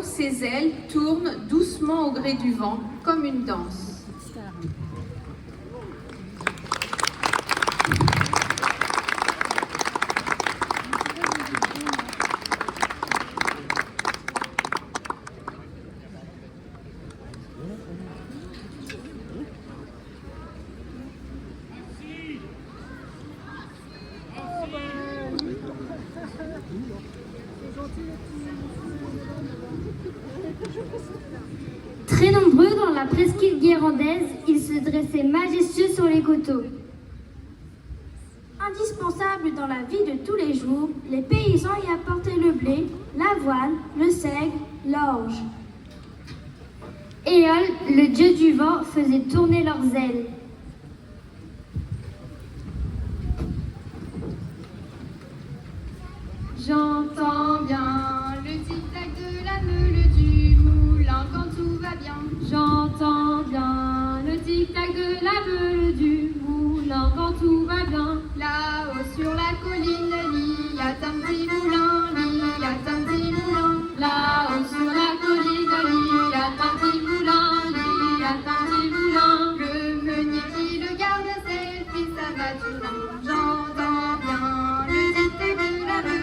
Ses ailes tournent doucement au gré du vent, comme une danse. Très nombreux dans la presqu'île guérandaise, ils se dressaient majestueux sur les coteaux. Indispensables dans la vie de tous les jours, les paysans y apportaient le blé, l'avoine, le seigle, l'orge. Éole, le dieu du vent, faisait tourner leurs ailes. J'entends bien le tic-tac de la meule du moulin quand tout va bien. J'entends bien le tic-tac de la meule du moulin quand tout va bien. Là-haut sur la colline, il y a un petit moulin, il y a un petit moulin. Là-haut sur la colline, il y a un petit moulin, il y a un petit moulin. Le meunier qui le garde, c'est le fils à Mathurin. J'entends bien le tic-tac de la meule.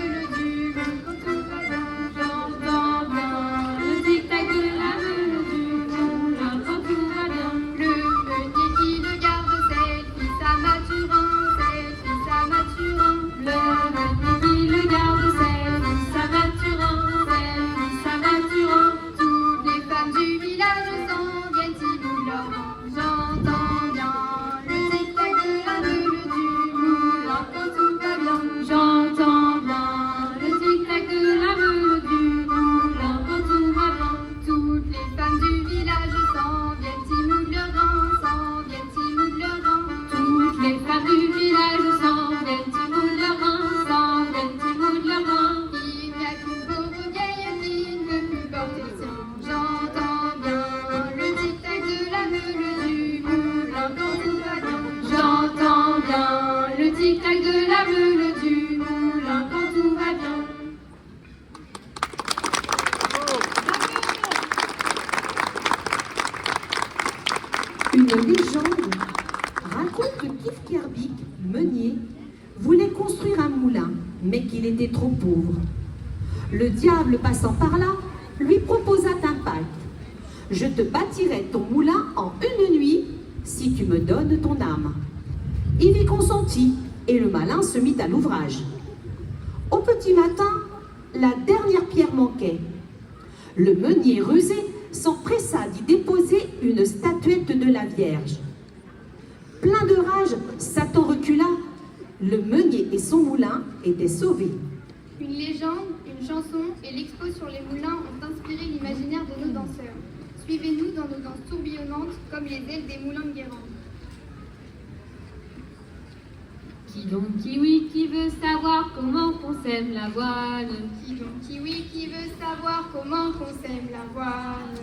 Une légende raconte que Kif Kerbik, meunier, voulait construire un moulin, mais qu'il était trop pauvre. Le diable passant par là lui proposa un pacte. Je te bâtirai ton moulin en une nuit si tu me donnes ton âme. Il y consentit et le malin se mit à l'ouvrage. Au petit matin, la dernière pierre manquait. Le meunier rusé s'empressa d'y déposer une statuette de la Vierge. Plein de rage, Satan recula. Le meunier et son moulin étaient sauvés. Une légende, une chanson et l'expo sur les moulins ont inspiré l'imaginaire de nos danseurs. Suivez-nous dans nos danses tourbillonnantes comme les ailes des moulins de Guérande. Qui donc kiwi qui veut savoir comment qu'on sème l'avoine? Qui donc kiwi qui veut savoir comment qu'on sème l'avoine?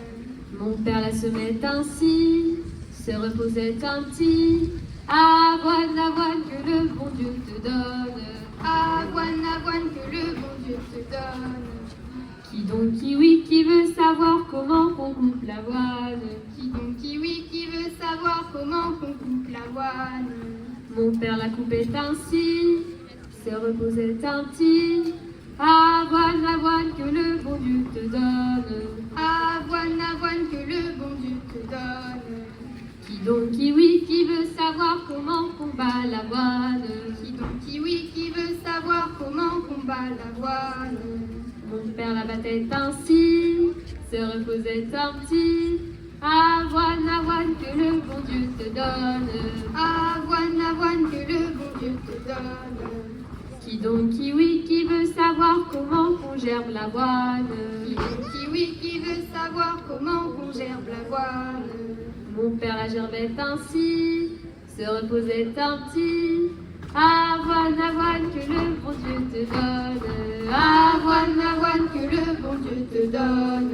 Mon père la semait ainsi, se reposait un petit. Avoine, avoine que le bon Dieu te donne. Avoine, avoine que le bon Dieu te donne. Qui donc kiwi qui veut savoir comment qu'on coupe l'avoine? Qui donc kiwi qui veut savoir comment qu'on coupe l'avoine? Mon père la coupait ainsi, se reposait un petit. Avoine, avoine que le bon Dieu te donne. Avoine, avoine que le bon Dieu te donne. Qui donc kiwi qui veut savoir comment qu'on bat l'avoine? Qui donc kiwi qui veut savoir comment qu'on bat l'avoine? Mon père la battait ainsi, se reposait un petit. Avoine, avoine que le bon Dieu te donne. Avoine, avoine que le bon Dieu te donne. Qui donc kiwi qui veut savoir comment qu'on gerbe l'avoine? Qui donc kiwi qui veut savoir comment qu'on gerbe l'avoine? Mon père la gerbait ainsi, se reposait un petit. Avoine, avoine que le bon Dieu te donne. Avoine, avoine que le bon Dieu te donne.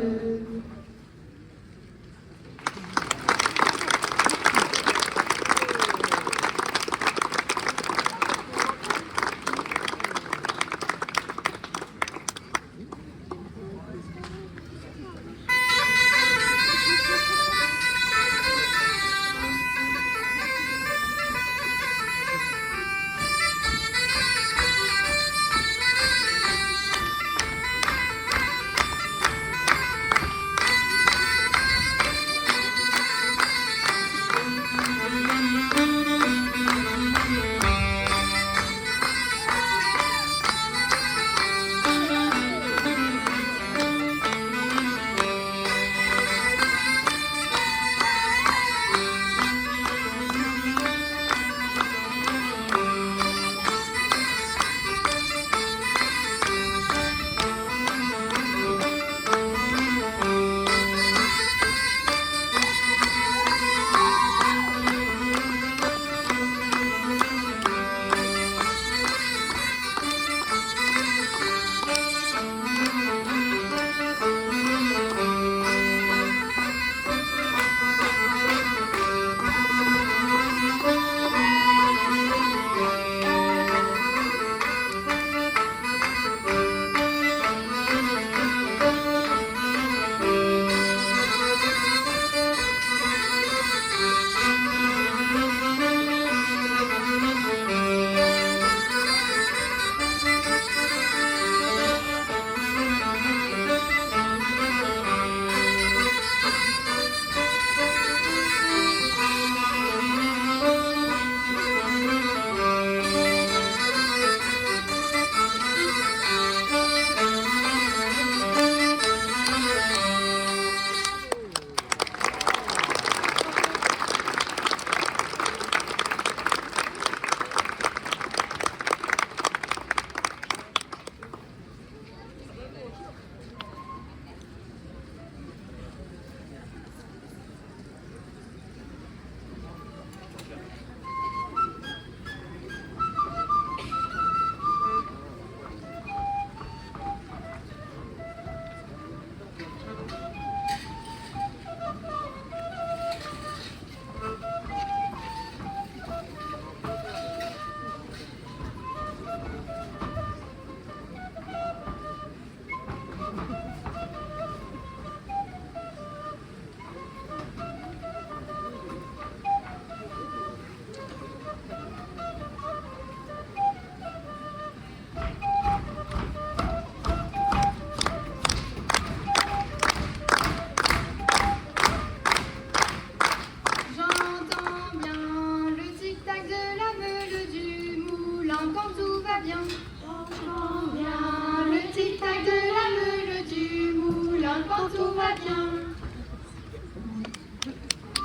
va bien.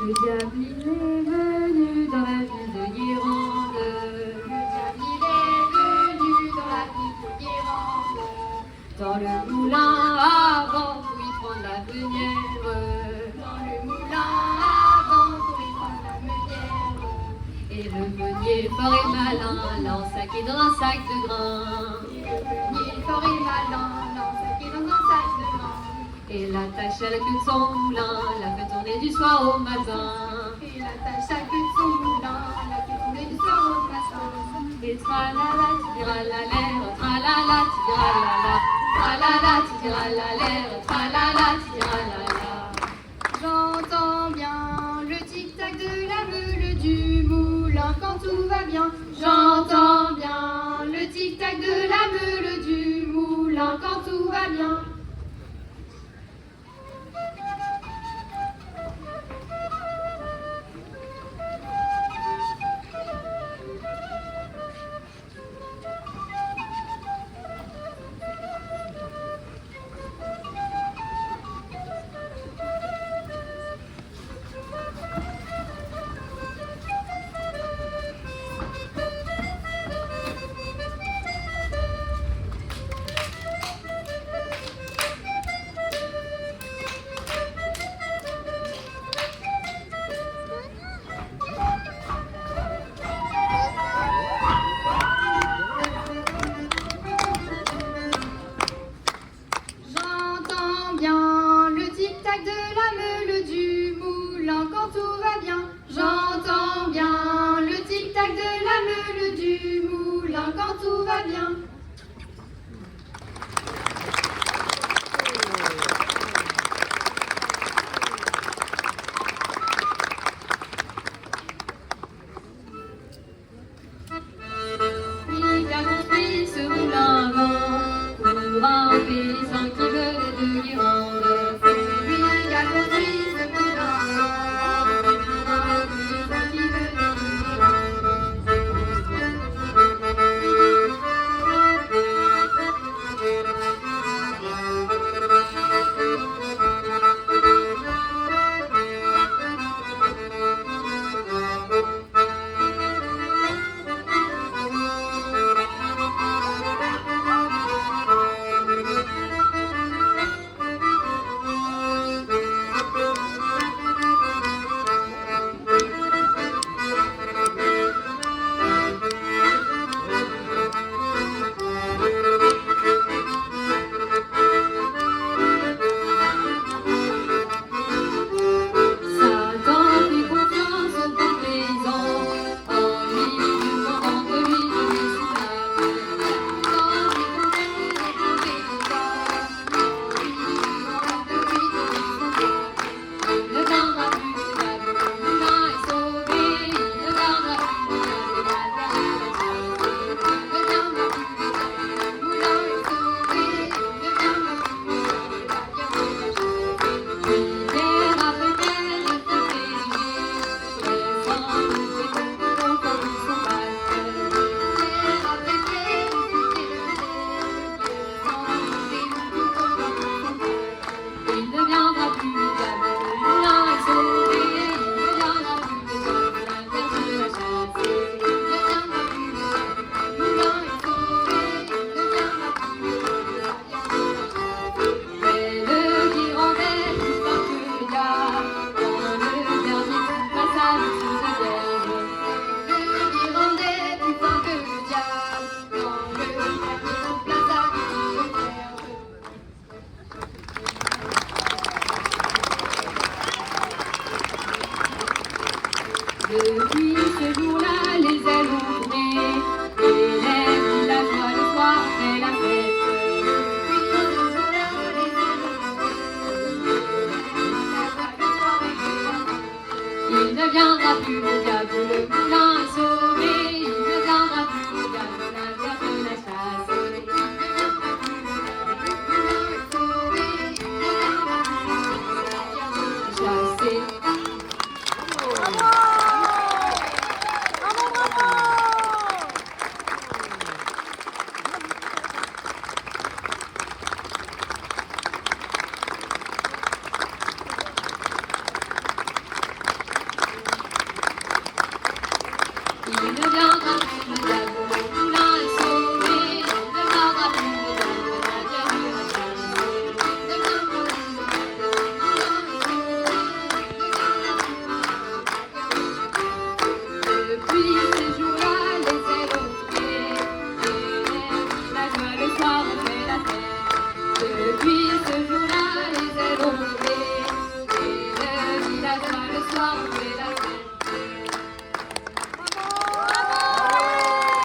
Le diable il est venu dans la ville de Guérande. Le diable il est venu dans la ville de Guérande. Dans le moulin avant pour y prendre la meunière. Dans le moulin avant pour y prendre la meunière. Et le meunier fort et malin l'a ensaqué dans un sac de grains. Et le meunier fort et malin l'a ensaqué dans un sac de grains. Et l'attache à la queue de son moulin, l'a fait tourner du soir au matin. Et l'attache à queue de son moulin, l'a fait tourner du soir au matin. Et tralala, tiralaler, tralala, tiralala, tralala, tiralaler, tralala, tiralala. J'entends bien le tic-tac de la meule du moulin quand tout va bien. J'entends bien le tic-tac de la meule du moulin quand tout va bien. J'entends bien le tic-tac de la meule du moulin quand tout va bien. J'entends bien le tic-tac de la meule du moulin quand tout va bien. Puis qu'a construit ce moulin à vent pour un paysan qui venait de Guérande. C'est lui qui a construit ce moulin à vent pour un paysan qui venait de Satan fait confiance au bon paysan, en lui demandant de lui donner son âme. Il ne viendra plus de diable, le moulin est sauvé. Il ne viendra plus de diable, la terre de la chasse. Il ne viendra plus de diable, le moulin est sauvé. Il ne viendra plus de diable, la terre de la chasse. L'hiver après qu'elle ait fait février, laissant le fécond comme son masque. Il ne viendra plus de diable, le moulin est sauvé. Il ne viendra plus de diable, la terre de la chasse. Mais le Guérandais plus fort que le diable, quand le dernier coup passe à l'outil de terre. Depuis ce jour-là, les ailes ont tourné, et les villageois le soir fait la fête. Il ne viendra plus le diable, le moulin est sauvé. Il ne viendra plus le diable, la terre de la chasse. Chassé. Yahweh.